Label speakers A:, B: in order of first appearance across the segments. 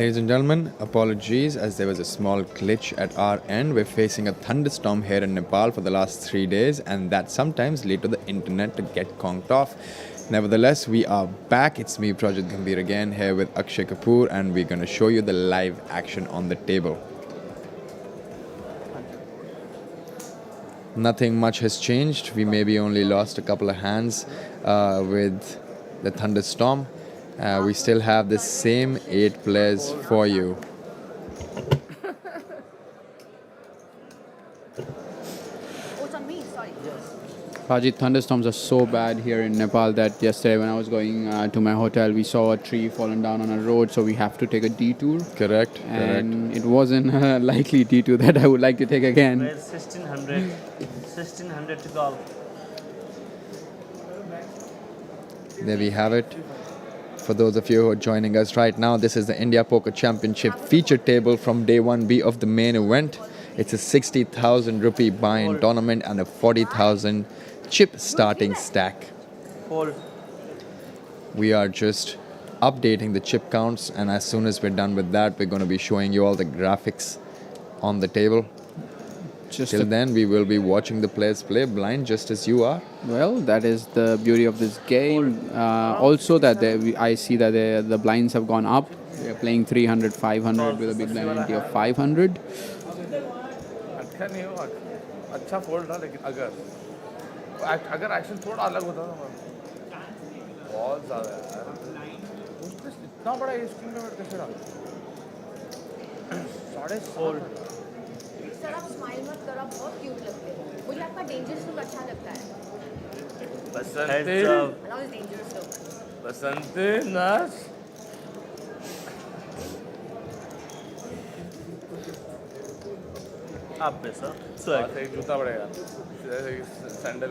A: Ladies and gentlemen, apologies as there was a small glitch at our end. We're facing a thunderstorm here in Nepal for the last 3 days, and that sometimes lead to the internet to get conked off. Nevertheless, we are back. It's me, Project Gambhir, again here with Akshay Kapoor, and we're going to show you the live action on the table. Nothing much has changed. We maybe only lost a couple of hands with the thunderstorm. We still have the same 8 players for you.
B: Rajit, thunderstorms are so bad here in Nepal that yesterday when I was going to my hotel, we saw a tree fallen down on a road, so we have to take a detour.
A: Correct.
B: And it wasn't a likely detour that I would like to take again.
C: Where's 1600 to call.
A: There we have it. For those of you who are joining us right now, this is the India Poker Championship feature table from day 1B of the main event. It's a 60,000 rupee buy-in tournament and a 40,000 chip starting stack.
C: Fold.
A: We are just updating the chip counts, and as soon as we're done with that, we're going to be showing you all the graphics on the table. Till then, we will be watching the players play blind just as you are.
B: Well, that is the beauty of this game. Also, that I see that the blinds have gone up. We are playing 300, 500 with a big blind entity of 500.
D: अच्छा नहीं हो अच्छा fold रहा लेकिन अगर action थोड़ा अलग होता ना बहुत ज़्यादा यार उसने इतना बड़ा स्क्रीन में कैसे डाला 4.5
E: सर आप स्माइल मत करो आप बहुत क्यूट लगते हो मुझे आपका डेंजरस लुक अच्छा लगता है
D: बसंती नस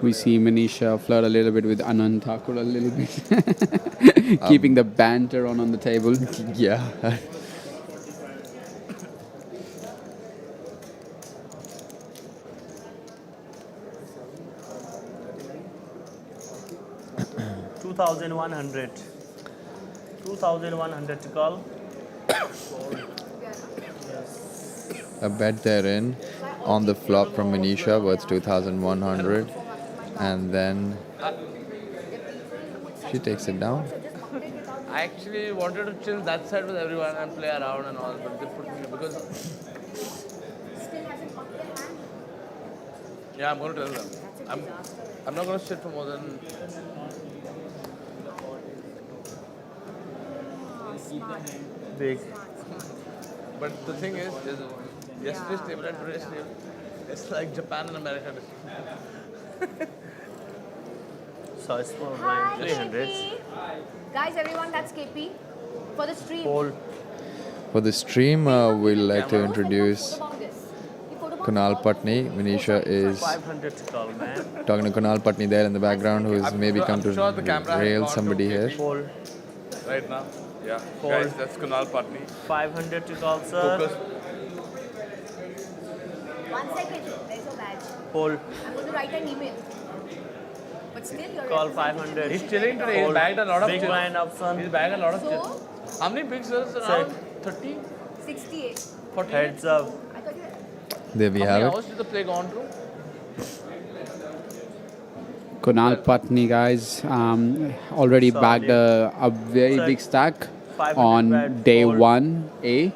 B: We see Minisha flirt a little bit with Anand Thakur a little bit, keeping the banter on the table.
A: Yeah.
C: $2,100 to call.
A: A bet therein on the flop from Minisha worth 2,100, and then she takes it down.
D: I actually wanted to chill that side with everyone and play around and all, but they put me because yeah, I'm going to tell them. I'm not going to sit for more than
C: Big.
D: but the thing is yesterday's table and today's table, it's like Japan and America.
C: So small
E: Hi,
C: blind 300s.
E: KP. Guys, everyone, that's KP for the stream.
C: Fold.
A: For the stream, we'd like to introduce Kunal Patni. Minisha is
C: 500 to call, man.
A: talking to Kunal Patni there in the background, who has maybe come to
D: sure the camera has
A: rail
D: gone
A: somebody
D: to
A: here.
C: Fold.
D: Right now, yeah.
C: Fold.
D: Guys, that's Kunal Patni.
C: 500 to call, sir.
D: Focus.
E: 1 second, there's a badge.
C: Fold.
E: I'm going to write an email. But still, you're
C: Call
E: representing
C: 500.
D: He's chilling today. He's
C: Fold.
D: bagged a lot of
C: Big
D: chips.
C: blind option.
D: He's bagged a lot of
E: So,
D: chips. How many big sales around? 30?
E: 68.
D: 40?
C: Heads up.
E: I thought you were...
A: There we
D: How many
A: have it.
D: hours did the play go on through?
B: Kunal Patni, guys, already bagged a very big stack
C: 500
B: on
C: bad
B: day
C: fold.
B: 1A.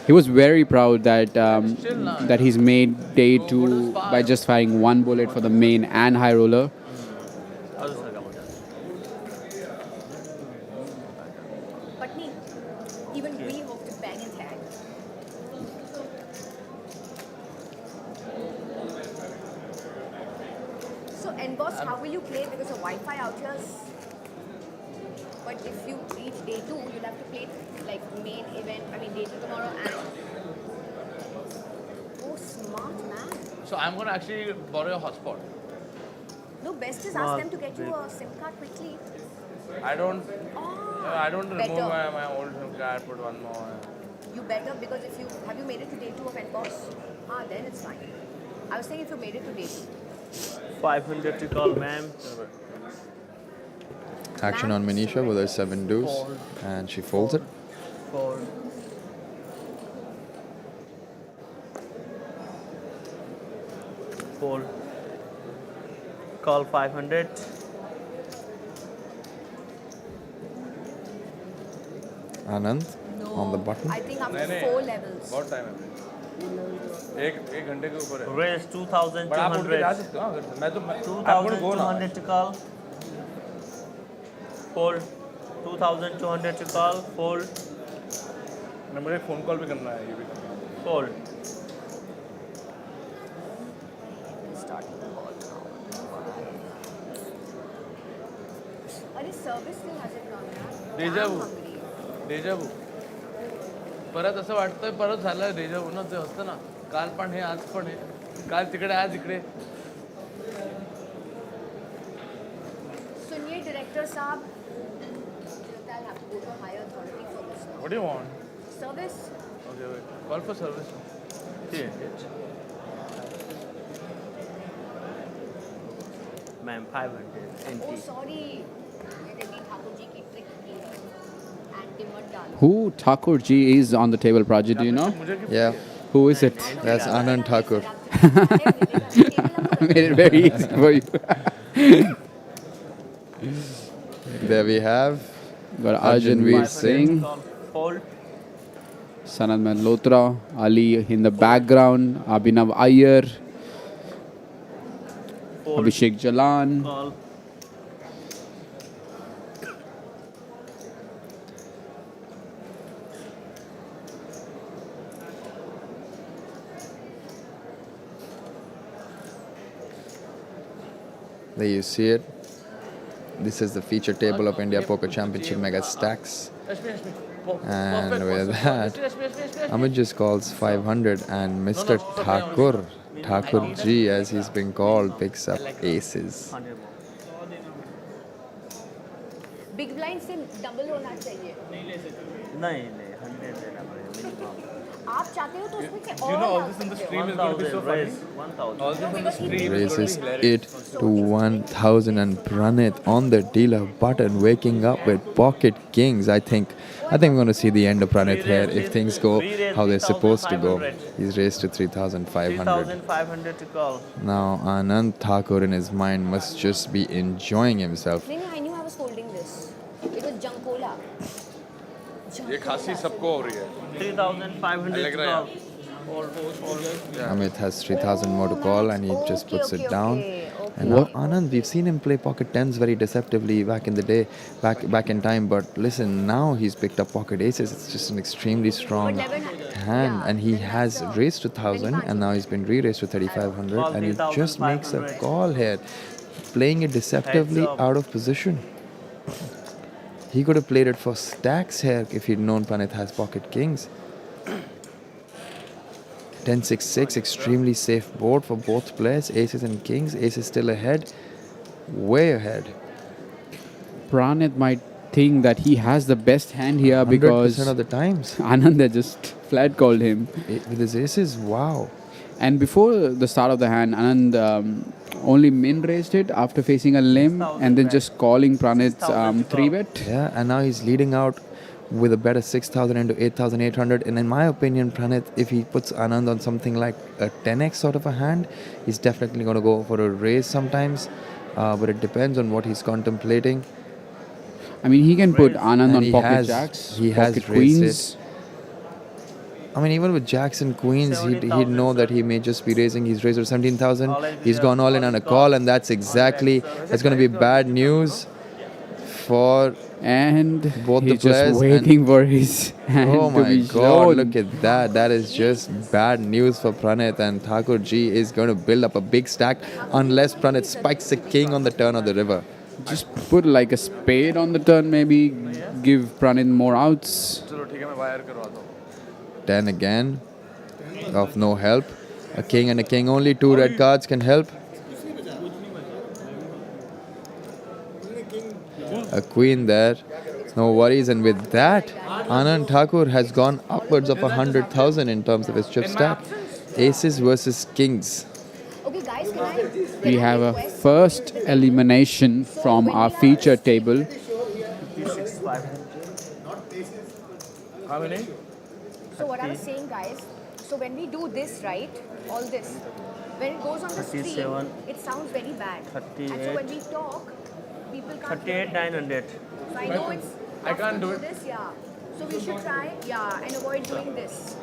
B: He was very proud that that he's made day 2 by just firing 1 bullet for the main and high roller.
E: Patni, even we hope to bang his head. So, Boss, how will you play? Because of Wi-Fi out here. But if you reach day 2, you'll have to play like main event. I mean, day 2 tomorrow and. Oh, smart man.
D: So I'm going to actually borrow your hotspot.
E: No, best is ask them to get you a SIM card quickly.
D: I don't remove
E: better.
D: my old SIM card, put one more.
E: You better, because if you have you made it to day 2 of NBOS? Then it's fine. I was saying if you made it to day 2.
C: 500 to call, ma'am.
A: Action on Minisha with her 7 deuce, and she folds it.
C: Fold. Fold. Call 500.
A: Anand on the button.
E: I think after
D: नहीं, नहीं।
E: 4 levels.
D: बहुत time है अभी। एक घंटे के ऊपर है।
C: Raise
D: बट आप उठ के जा
C: 2200.
D: सकते हो अगर से। मैं तो I'm going to go now.
C: 2200 to call. Fold. 2200 to call. Fold.
D: मैं मुझे फोन कॉल भी करना है ये भी करना है।
C: Fold.
E: Starting the ball now. अरे service still hasn't gone now.
D: Deja
E: I'm
D: vu.
E: hungry.
D: Deja vu परत असं वाटतंय परत झालं डेजावू ना ते असतं ना काल पण हे आज पण हे काल तिकडे आज इकडे
E: सुनिए director साहब. I'll have to go to higher authority for this now.
D: What do you want
E: Service.
D: Okay call for service
C: 300. Ma'am, 500.
E: Oh
C: NT.
E: sorry. मैंने भी ठाकुर जी की trick की है. Anti मत डालो.
B: Who Thakur ji is on the table, Praji? Do you know?
D: मुझे
A: Yeah,
B: Who is it?
A: that's Anand Thakur.
B: Made it very easy for you.
A: There we have
B: Got Arjun Veer
C: 500
B: Singh,
C: to call. Fold.
B: Sanat Malhotra, Ali in the background, Abhinav Iyer,
C: Fold.
B: Abhishek Jalan.
C: Call.
A: There you see it. This is the feature table of India Poker Championship Megastacks. And with that, Amit just calls 500 and Mr. Thakur, Thakur ji as he's been called, picks up aces.
C: 100 more.
E: Big blind से double होना चाहिए.
C: नहीं 100 देना पड़ेगा minimum.
E: आप चाहते हो तो उसमें से
D: You know
E: और
D: all this in the stream is going to be so
C: 1000.
D: funny.
C: Raise 1000.
D: All this in the stream is going to
A: Raises
D: be hilarious.
A: it to 1000 and Pranit on the dealer button, waking up with pocket kings. I think we're going to see the end of Pranit here if things go how they're supposed to go. He's raised to 3500.
C: 3500 to call.
A: Now Anand Thakur in his mind must just be enjoying himself.
E: नहीं I knew I was holding this. It was Junkola.
D: ये खांसी सबको हो रही है
C: 3500
D: लग
C: to
D: रहा है
C: call. Hold.
A: Amit has 3000 more to call and he just puts it down.
E: Okay.
A: And now Anand, we've seen him play pocket tens very deceptively back in the day, back in time. But listen, now he's picked up pocket aces. It's just an extremely strong
E: But 1100,
A: hand,
E: yeah,
A: and he
E: then
A: has
E: that's
A: raised to 1000, and now he's been re-raised to 3500, and he just makes a
C: 3500.
A: call here, playing it deceptively
C: Heads up.
A: out of position. He could have played it for stacks here if he'd known Pranit has pocket kings. 10-6-6, extremely safe board for both players. Aces and kings. Aces still ahead, way ahead.
B: Pranit might think that he has the best hand here because
A: 100% of the times
B: Anand had just flat called him.
A: with his aces. Wow.
B: And before the start of the hand, Anand only min raised it after facing a limb and then just calling Pranit's 3-bet.
A: Yeah, and now he's leading out with a bet of 6,000 into 8,800. And in my opinion, Pranit, if he puts Anand on something like a 10x sort of a hand, he's definitely going to go for a raise sometimes. But it depends on what he's contemplating.
B: I mean, he can put Anand
A: And
B: on
A: he
B: pocket
A: has-
B: jacks,
A: he has
B: pocket
A: raised
B: queens.
A: I mean, even with jacks and queens, he'd
C: 70,000,
A: know that he may just be raising. He's raised to 17,000. He's gone all in on a call, and that's exactly, it's going to be bad news for
B: And
A: both the
B: he's
A: players
B: just waiting for his hand
A: Oh
B: to
A: my
B: be
A: god,
B: shown.
A: look at that. That is just bad news for Pranit, and Thakur Ji is going to build up a big stack unless Pranit spikes a king on the turn of the river.
B: Just put like a spade on the turn, maybe give Pranit more outs.
D: चलो ठीक है मैं wire करवाता हूँ
A: 10 again, of no help. A king and a king only, 2 red cards can help. A queen there, no worries. And with that, Anand Thakur has gone upwards of 100,000 in terms of his chip stack. Aces versus kings.
E: Okay, guys, can I?
B: We have a first elimination from our feature table.
C: 56500.
D: How many?
E: So what I was saying, guys, so when we do this, right, all this, when it goes on the stream,
C: 37,
E: it sounds very bad. And so
C: 38.
E: when we talk, people can't hear
C: 38
E: it.
C: 900.
E: So I know it's
D: I
E: tough
D: can't
E: to
D: do it.
E: this, yeah. So we should try, yeah, and avoid doing this.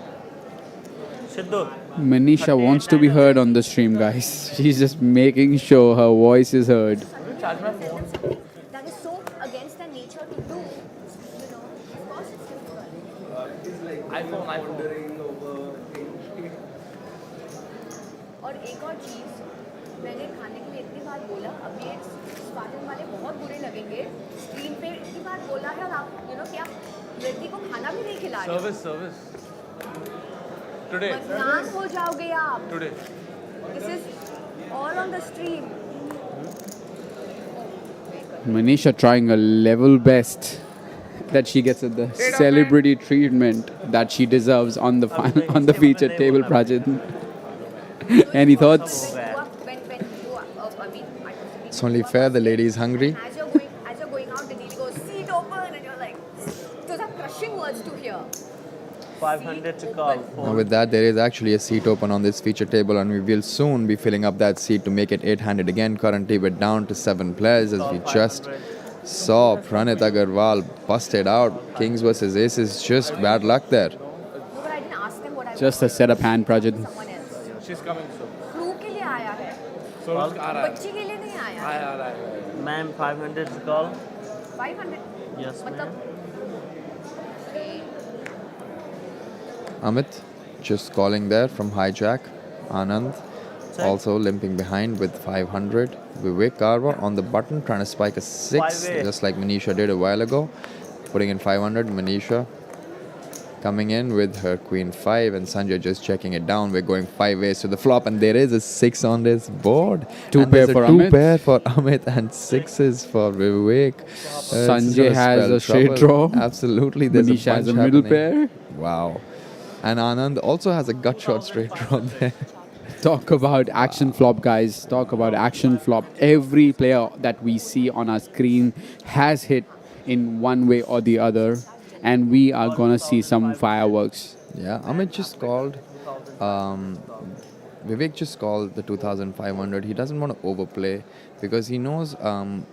C: Siddhu.
B: Manisha wants to be heard on the stream, guys. She's just making sure her voice is heard.
D: Charge my phone.
E: Something that is so against their nature to do, you know, of course it's difficult.
D: iPhone.
E: और एक और चीज़ मैंने खाने के लिए इतनी बार बोला अब ये स्पार्टन वाले बहुत बुरे लगेंगे स्क्रीन पे इतनी बार बोला है और आप कि आप लड़की को खाना भी नहीं खिला रहे
D: Service. Today.
E: बदनाम हो जाओगे आप
D: Today.
E: This is all on the stream
B: Manisha trying a level best that she gets the celebrity treatment that she deserves on the on the featured table, Prajit. Any thoughts?
E: when you I mean
A: It's only fair the lady is hungry.
E: as you're going out the deal goes seat open and you're like those are crushing words to hear
C: 500 to call.
A: Now with that, there is actually a seat open on this feature table, and we will soon be filling up that seat to make it 800 again. Currently, we're down to 7 players as we just saw Pranit Aggarwal busted out. Kings versus Aces, just bad luck there.
E: no, but I didn't ask them what I
B: Just a setup hand, Prajit.
E: someone else
D: She's coming soon.
E: Crew के लिए आया है
D: So आ रहा है.
E: बच्ची के लिए नहीं आया है
D: आ रहा है.
C: Ma'am, 500 to call.
E: 500
C: Yes,
E: मतलब
A: Amit just calling there from hijack. Anand also limping behind with 500. Vivek Karwa on the button trying to spike a 6,
C: Five-way.
A: just like Minisha did a while ago. Putting in 500. Manisha coming in with her queen 5 and Sanjay just checking it down. We're going 5 ways to the flop and there is a 6 on this board.
B: Two
A: And
B: pair
A: there's
B: for
A: two
B: Amit.
A: pair for Amit and 6s for Vivek.
B: Sanjay
A: It's
B: has
A: spell
B: a straight
A: trouble.
B: draw.
A: Absolutely. There's
B: Manisha
A: a
B: has a
A: bunch
B: middle
A: happening.
B: pair.
A: Wow. And Anand also has a gut shot straight draw there.
B: Talk about action flop, guys. Talk about action flop. Every player that we see on our screen has hit in one way or the other. And we are going to see some fireworks.
A: Yeah, Amit just called. Vivek just called the 2,500. He doesn't want to overplay because he knows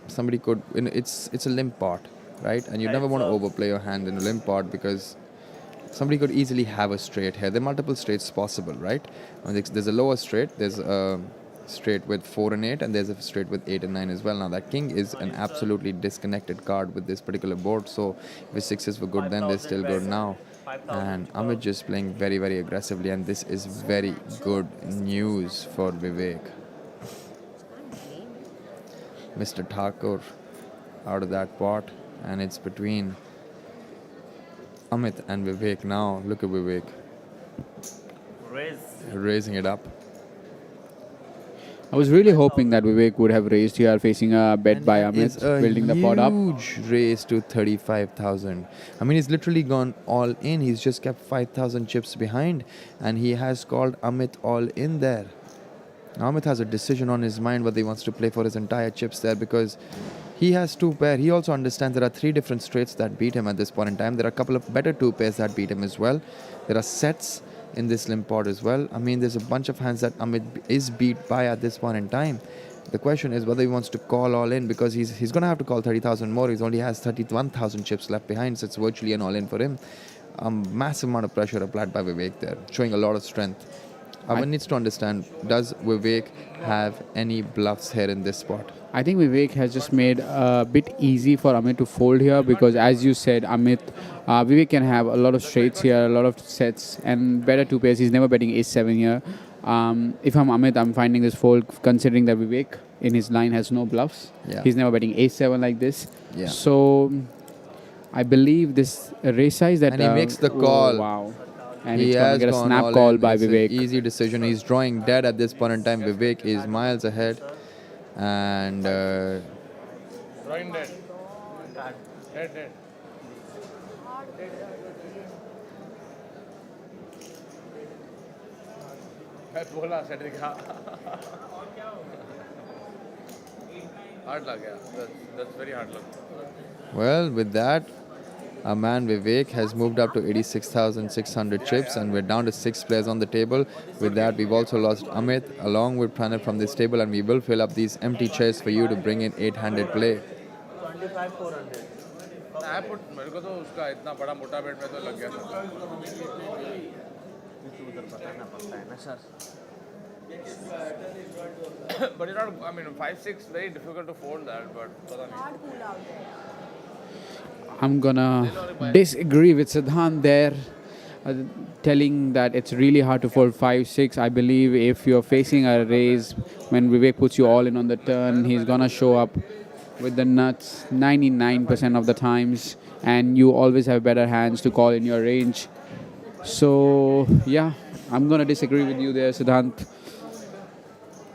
A: somebody could. It's a limp pot, right? And you never want to overplay your hand in a limp pot because somebody could easily have a straight here. There are multiple straights possible, right? There's a lower straight. There's a straight with 4 and 8, and there's a straight with 8 and 9 as well. Now that king is an absolutely disconnected card with this particular board. So if his 6s were good then, they're still good now. And Amit just playing very, very aggressively, and this is very good news for Vivek. Mr. Thakur out of that pot, and it's between Amit and Vivek now. Look at Vivek
C: Raise.
A: raising it up.
B: I was really hoping that Vivek would have raised here facing a bet by Amit,
A: It's a
B: building the pot up.
A: huge raise to 35,000. I mean, he's literally gone all in. He's just kept 5,000 chips behind, and he has called Amit all in there. Now Amit has a decision on his mind whether he wants to play for his entire chips there because he has 2 pair. He also understands there are 3 different straights that beat him at this point in time. There are a couple of better 2 pairs that beat him as well. There are sets in this limp pot as well. I mean, there's a bunch of hands that Amit is beat by at this point in time. The question is whether he wants to call all in because he's going to have to call 30,000 more. He only has 31,000 chips left behind, so it's virtually an all in for him. Massive amount of pressure applied by Vivek there, showing a lot of strength. Amit needs to understand, does Vivek have any bluffs here in this spot?
B: I think Vivek has just made a bit easy for Amit to fold here because, as you said, Vivek can have a lot of straights here, a lot of sets, and better 2 pairs. He's never betting ace-7 here. If I'm Amit, I'm finding this fold considering that Vivek in his line has no bluffs.
A: Yeah.
B: He's never betting ace-7 like this.
A: Yeah.
B: So I believe this raise size that...
A: And he makes the call.
B: Oh, wow. And
A: He
B: it's going
A: has
B: to get a
A: gone
B: snap
A: all
B: call
A: in.
B: by
A: It's an
B: Vivek.
A: easy decision. He's drawing dead at this point in time. Vivek is miles ahead. And
D: Drawing dead. Dead. मैं बोला set दिखा. Hard luck, yeah. That's very hard luck.
A: well, with that, Our man Vivek has moved up to 86,600 chips, and we're down to 6 players on the table. With that, we've also lost Amit along with Pranit from this table, and we will fill up these empty chairs for you to bring in 800 play.
C: 25 400.
D: I put मेरे को तो उसका इतना बड़ा मोटा बेट में तो लग गया था.
C: उधर बताना पड़ता है ना sir.
D: But you're not. I mean, 5-6 very difficult to fold that. But पता नहीं.
E: Hard cool out there.
B: I'm gonna disagree with Siddhant there, telling that it's really hard to fold 5-6. I believe if you're facing a raise, when Vivek puts you all in on the turn, he's gonna show up with the nuts 99% of the times, and you always have better hands to call in your range. So yeah, I'm gonna disagree with you there, Siddhant.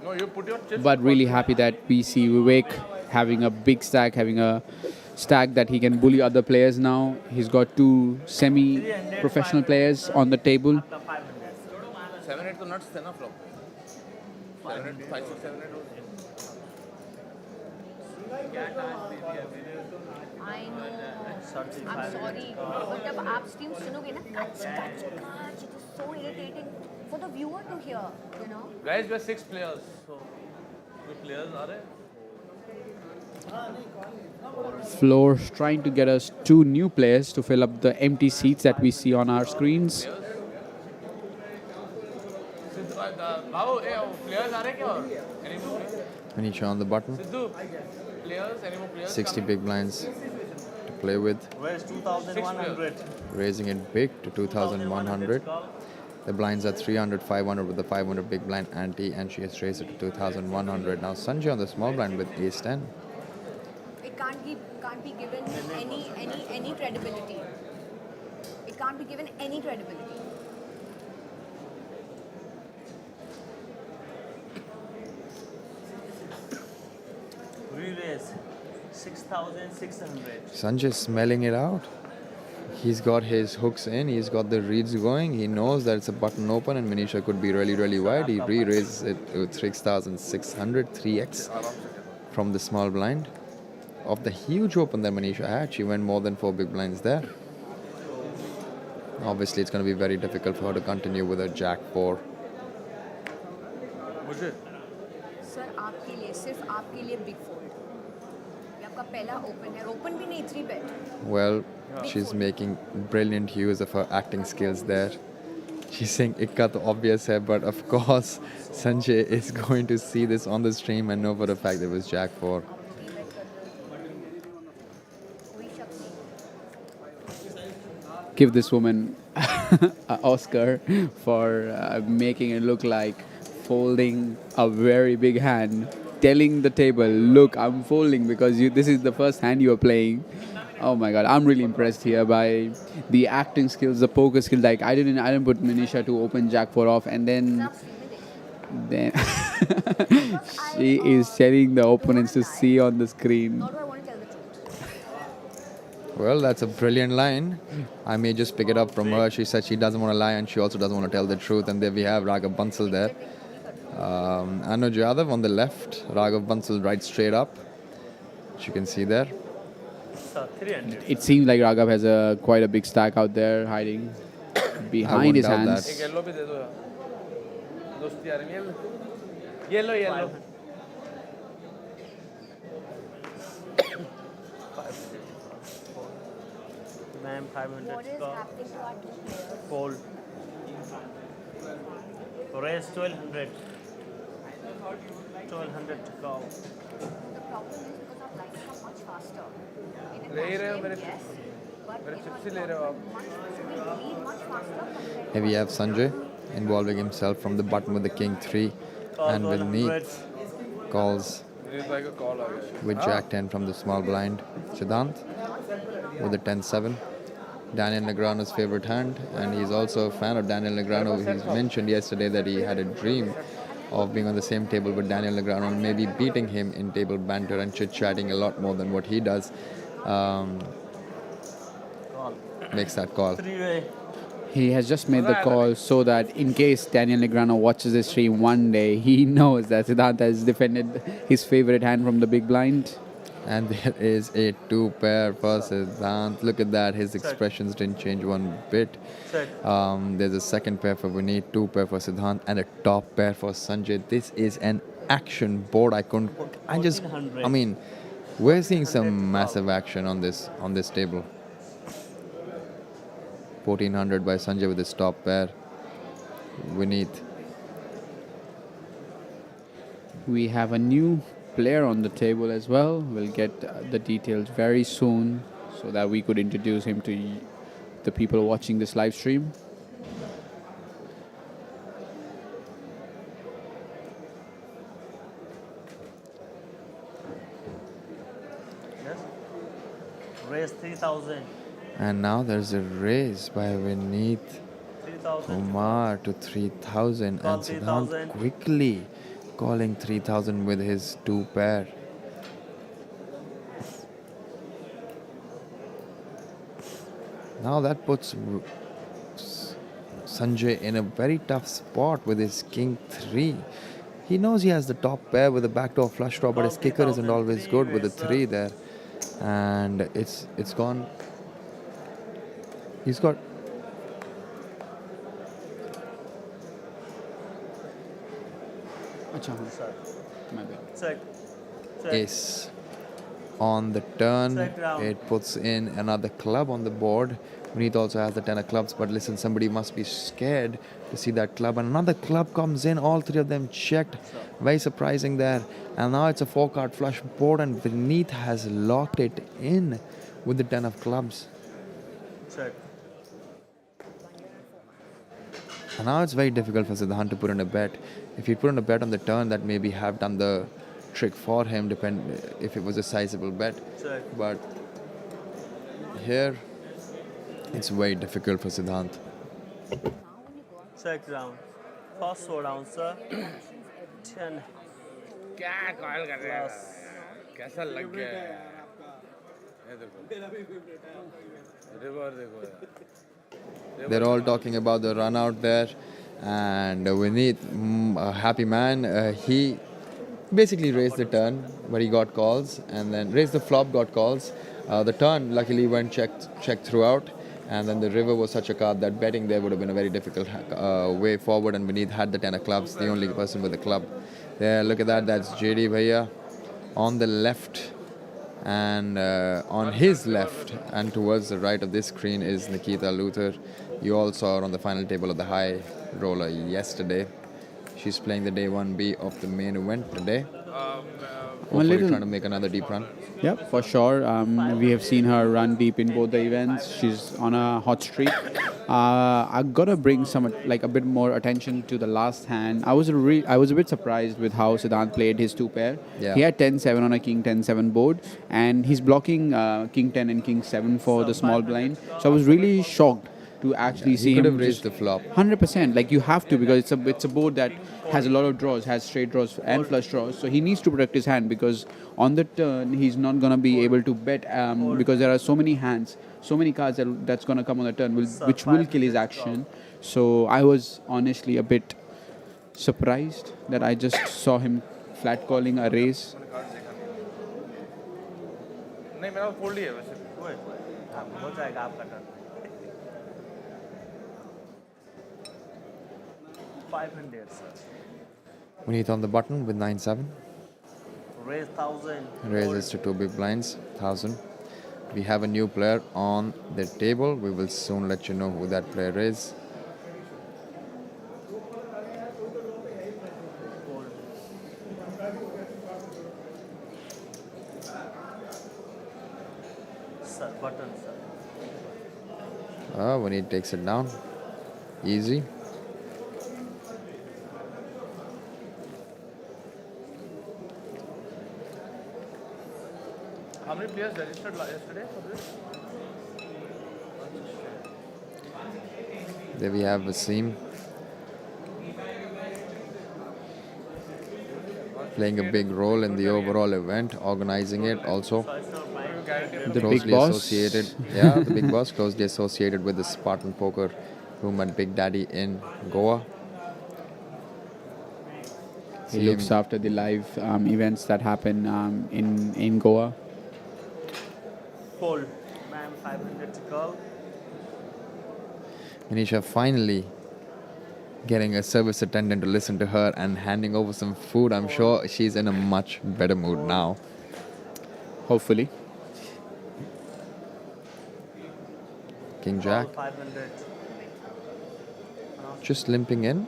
D: No, you put your chips.
B: But really happy that we see Vivek having a big stack, having a stack that he can bully other players now. He's got two semi-professional players on the table.
D: 7-8 तो nuts थे ना flop. 7-8, 5-6, 7-8.
E: I know. I'm sorry. But जब आप stream सुनोगे ना, कच कच कच, it is so irritating for the viewer to hear. You know.
D: Guys, we're 6 players. So, कोई players आ रहे हैं?
B: Floor's trying to get us two new players to fill up the empty seats that we see on our screens.
D: How players are क्या? Any more players?
A: Minisha on the button.
D: Siddhu, players, any more players?
A: 60 big blinds to play with.
C: Where's 2100?
A: Raising it big to 2,100. The blinds are 300, 500 with the 500 big blind ante, and she has raised it to 2,100. Now Sanjay on the small blind with ace 10.
E: It can't be given any credibility. It can't be given any credibility.
C: Re-raise 6,600.
A: Sanjay smelling it out. He's got his hooks in, he's got the reads going, he knows that it's a button open and Minisha could be really, really wide. He re-raises it to 6,600, 3x from the small blind. Of the huge open that Minisha had, she went more than 4 big blinds there. Obviously, it's going to be very difficult for her to continue with her jack 4.
D: मुझे
E: sir आपके लिए सिर्फ आपके लिए big fold. ये आपका पहला open है. ओपन भी नहीं 3 bet.
A: Well, she's making brilliant use of her acting skills there. She's saying ikka to obvious hai, but of course Sanjay is going to see this on the stream and know for a fact it was jack 4.
E: कोई शक नहीं.
B: Give this woman an Oscar for making it look like folding a very big hand, telling the table, look, I'm folding because this is the first hand you are playing. Oh my God, I'm really impressed here by the acting skills, the poker skill. Like I didn't put Minisha to open jack 4 off, and then she is telling the opponents to see on the screen.
E: Nor do I want to tell the truth.
A: Well, that's a brilliant line. I may just pick it up from her. She said she doesn't want to lie and she also doesn't want to tell the truth. And there we have Raghav Bansal there. Anuj Yadav on the left, Raghav Bansal right straight up. As you can see there.
C: So 300.
B: It seems like Raghav has quite a big stack out there hiding behind his
A: doubt
B: hands.
A: that.
D: एक yellow भी दे दो यार. दोस्ती आ रही है. Yellow.
C: Ma'am, 500
E: What is
C: call.
E: happening to our two players?
C: Fold. Raise 1200. 1200 to call.
E: The problem is because our blinds are much faster. In a
D: ले रहे हो
E: cash
D: मेरे
E: game, yes, but
D: मेरे
E: in
D: चिप्स
E: our
D: ही ले रहे हो आप.
E: we lead much faster compared
A: Here we have Sanjay involving himself from the button with the king 3 and with Vineet calls
D: मेरे भाई का कॉल आ गया.
A: with jack 10 from the small blind. Siddhant with the 10-7. Daniel Negreanu's favorite hand, and he's also a fan of Daniel Negreanu. He's mentioned yesterday that he had a dream of being on the same table with Daniel Negreanu and maybe beating him in table banter and chit-chatting a lot more than what he does.
C: Call.
A: Makes that call.
C: 3-way.
B: He has just made the call so that in case Daniel Negreanu watches the stream one day, he knows that Siddhant has defended his favorite hand from the big blind.
A: And there is a two pair for Siddhant. Look at that. His expressions didn't change one bit.
C: Check.
A: There's a second pair for Vineet, two pair for Siddhant, and a top pair for Sanjay. This is an action board. I mean, we're seeing some massive action on this table. 1400 by Sanjay with his top pair. Vineet.
B: We have a new player on the table as well. We'll get the details very soon so that we could introduce him to the people watching this live stream.
C: Yes. Raise 3000.
A: And now there's a raise by Vineet
C: 3000.
A: Kumar to 3000.
C: Call
A: And Siddhant
C: 3000.
A: quickly calling 3000 with his two pair. Now that puts Sanjay in a very tough spot with his king 3. He knows he has the top pair with a backdoor flush draw, but his kicker isn't always good with the 3 there. And it's gone. He's got
C: Sir.
B: My bad.
C: Check. Check.
A: ace. On the turn,
C: Check round.
A: it puts in another club on the board. Vineet also has the 10 of clubs, but listen, somebody must be scared to see that club. And another club comes in, all three of them checked. Very surprising there. And now it's a 4-card flush board, and Vineet has locked it in with the 10 of clubs.
C: Check.
A: And now it's very difficult for Siddhant to put in a bet. If he put in a bet on the turn, that maybe have done the trick for him, if it was a sizable bet.
C: Check.
A: But here, it's very difficult for Siddhant.
C: Check round. First showdown, sir. 10
D: क्या call कर रहे हैं
C: plus.
D: कैसा लग गया है ये देखो रिवर देखो यार
A: They're all talking about the run out there. And Vineet, a happy man, he basically raised the turn, but he got calls. And then raised the flop, got calls. The turn luckily went checked throughout. And then the river was such a card that betting there would have been a very difficult way forward. And Vineet had the 10 of clubs, the only person with the club. There, look at that. That's JD Bhaiya on the left. And on his left and towards the right of this screen is Nikita Luther. You all saw her on the final table of the high roller yesterday. She's playing the day 1B of the main event today. Hopefully trying to make another deep run.
B: Yeah, for sure. We have seen her run deep in both the events. She's on a hot streak. I gotta bring a bit more attention to the last hand. I was a bit surprised with how Siddhant played his two pair.
A: Yeah.
B: He had 10-7 on a King 10-7 board, and he's blocking King 10 and King 7 for the small blind. So I was really shocked to actually see
A: He could
B: him
A: have raised
B: just
A: the flop.
B: 100%. Like, you have to, because it's a board that has a lot of draws, has straight draws and flush draws. So he needs to protect his hand, because on the turn he's not gonna be able to bet because there are so many hands, so many cards that's gonna come on the turn, which will kill his action. So I was honestly a bit surprised that I just saw him flat calling a raise.
D: नहीं मेरा fold ही है वैसे
C: हो जाएगा आपका turn 500 sir.
A: Vineet on the button with 9-7.
C: Raise 1000.
A: Raises to two big blinds, 1000. We have a new player on the table. We will soon let you know who that player is.
C: Sir, button sir.
A: Vineet takes it down. Easy.
D: How many players registered yesterday for this?
A: There we have Wasim playing a big role in the overall event, organizing it also.
B: The
A: Closely
B: big boss.
A: associated, yeah, the big boss, closely associated with the Spartan Poker room at Big Daddy in Goa.
B: He looks after the live events that happen in Goa.
C: Fold. Ma'am, 500 to call.
A: Minisha finally getting a service attendant to listen to her and handing over some food. I'm sure she's in a much better mood now.
B: Hopefully.
A: King
C: Call
A: Jack
C: 500.
A: just limping in.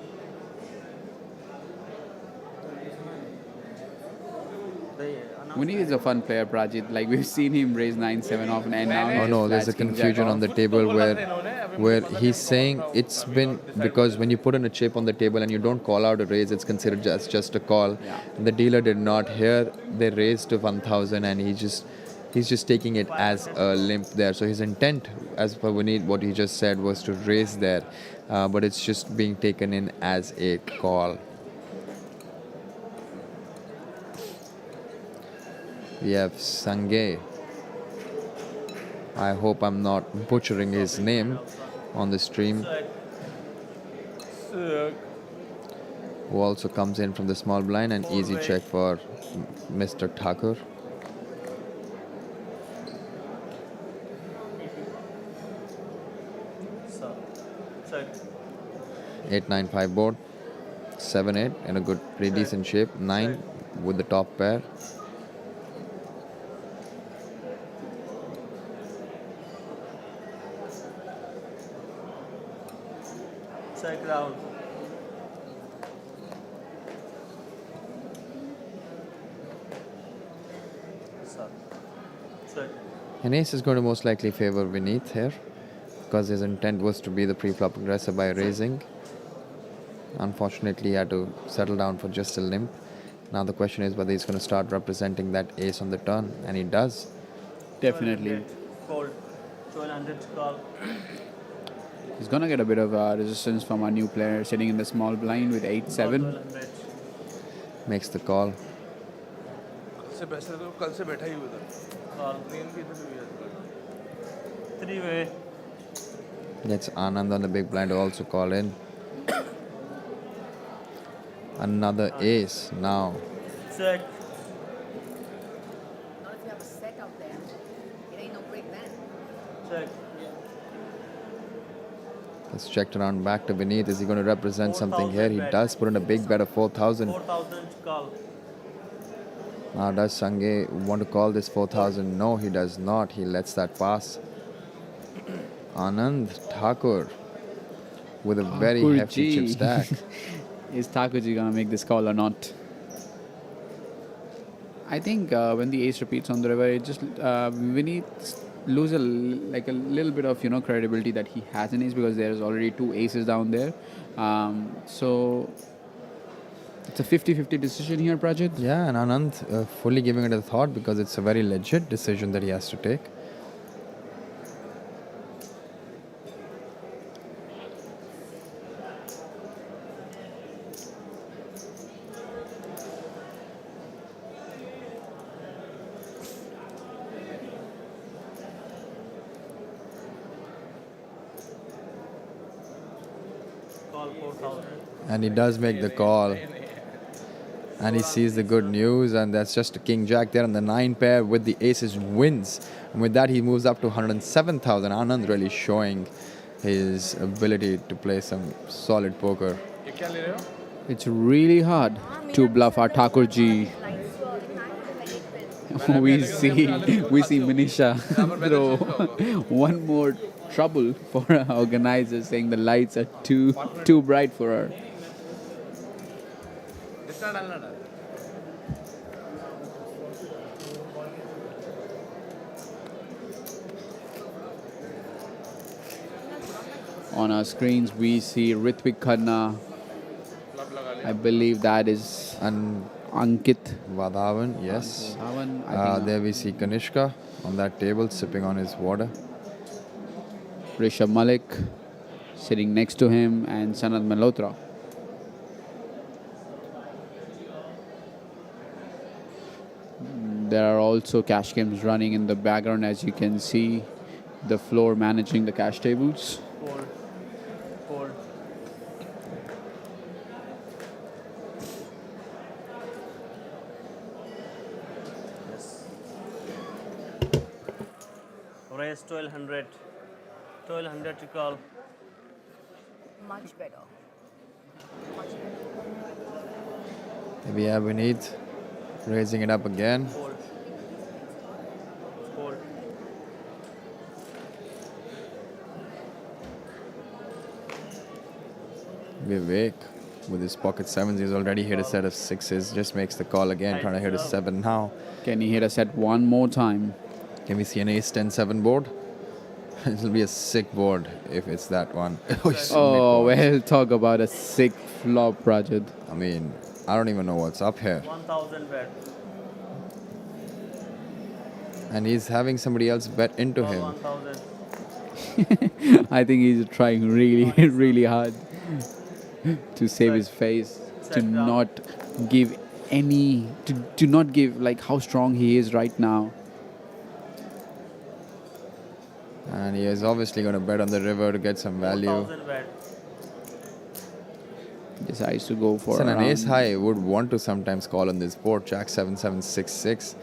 C: The
B: Vineet is a fun player, Prajit. Like we've seen him raise 9-7 often, and now he
A: Oh
B: just
A: no, there's a
B: flats King Jack
A: confusion on
B: off.
A: the table where he's saying it's been because when you put in a chip on the table and you don't call out a raise, it's considered just a call.
B: Yeah.
A: And the dealer did not hear they raised to 1,000 and he's just taking it as a limp there. So his intent, as per Vineet, what he just said was to raise there, but it's just being taken in as a call. We have Sanjay. I hope I'm not butchering his name on the stream.
C: Sick.
A: Who also comes in from the small blind, and easy check for Mr. Thakur.
C: So, check.
A: 8-9-5 board. 7-8 in a good, pretty decent shape. 9 with the top pair.
C: Check round. So, check.
A: An ace is going to most likely favor Vineet here because his intent was to be the pre-flop aggressor by raising. Unfortunately, he had to settle down for just a limp. Now the question is whether he's going to start representing that ace on the turn, and he does.
B: Definitely.
C: Fold. 1200 to call.
B: He's gonna get a bit of resistance from our new player sitting in the small blind with 8-7.
C: 1200.
A: Makes the call.
D: कल से बैठा ही हुआ था
C: Call.
D: Train भी इधर से हुई है
C: 3-way.
A: Gets Anand on the big blind to also call in. Another ace now.
C: Check.
E: Not if you have a set out there. It ain't no break then.
C: Check.
A: Let's check around back to Vineet. Is he going to represent something here? He
C: 4,000
A: does put in a big bet of 4,000.
C: 4000 to call.
A: Now does Sanjay want to call this 4,000? No, he does not. He lets that pass. Anand Thakur with a very hefty chip
B: Thakurji.
A: stack.
B: Is Thakurji gonna make this call or not? I think when the ace repeats on the river, it just Vineet lose a little bit of credibility that he has an ace because there's already 2 aces down there. So it's a 50-50 decision here, Prajit.
A: Yeah, and Anand fully giving it a thought because it's a very legit decision that he has to take.
C: Call 4000.
A: And he does make the call. And he sees the good news, and that's just a king jack there, and the 9 pair with the aces wins. And with that, he moves up to 107,000. Anand really showing his ability to play some solid poker.
D: ये क्या ले रहे हो
B: It's really hard to bluff our Thakurji. we see Minisha throw one more trouble for our organizers, saying the lights are too bright for her.
D: जितना डालना डाल
B: On our screens, we see Ritvik Khanna. I believe that is
A: And
B: Ankit
A: Vadhavan, yes.
B: Dhawan. I think,
A: There we see Kanishka on that table sipping on his water.
B: Rishabh Malik sitting next to him, and Sanat Malhotra. There are also cash games running in the background, as you can see. The floor managing the cash tables.
C: Fold. Fold. Yes. raise 1200. 1200 to call.
E: Much better. Much better.
A: We have Vineet raising it up again.
C: Fold. Fold.
A: Vivek with his pocket sevens, he's already hit a set of sixes. Just makes the call again, trying to hit a seven now.
B: Can he hit a set one more time?
A: Can we see an ace 10-7 board? It'll be a sick board if it's that one.
B: Oh, well, talk about a sick flop, Rajat.
A: I mean, I don't even know what's up here.
C: 1000 bet.
A: And he's having somebody else bet into
C: Call
A: him.
C: 1000.
B: I think he's trying really, really hard to save his face, to
C: Set down.
B: not give any, to not give like how strong he is right now.
A: And he is obviously going to bet on the river to get some value.
C: 4000 bet.
B: Decides to go for
A: So an
B: around-
A: ace high would want to sometimes call on this board. Jack 7-7-6-6.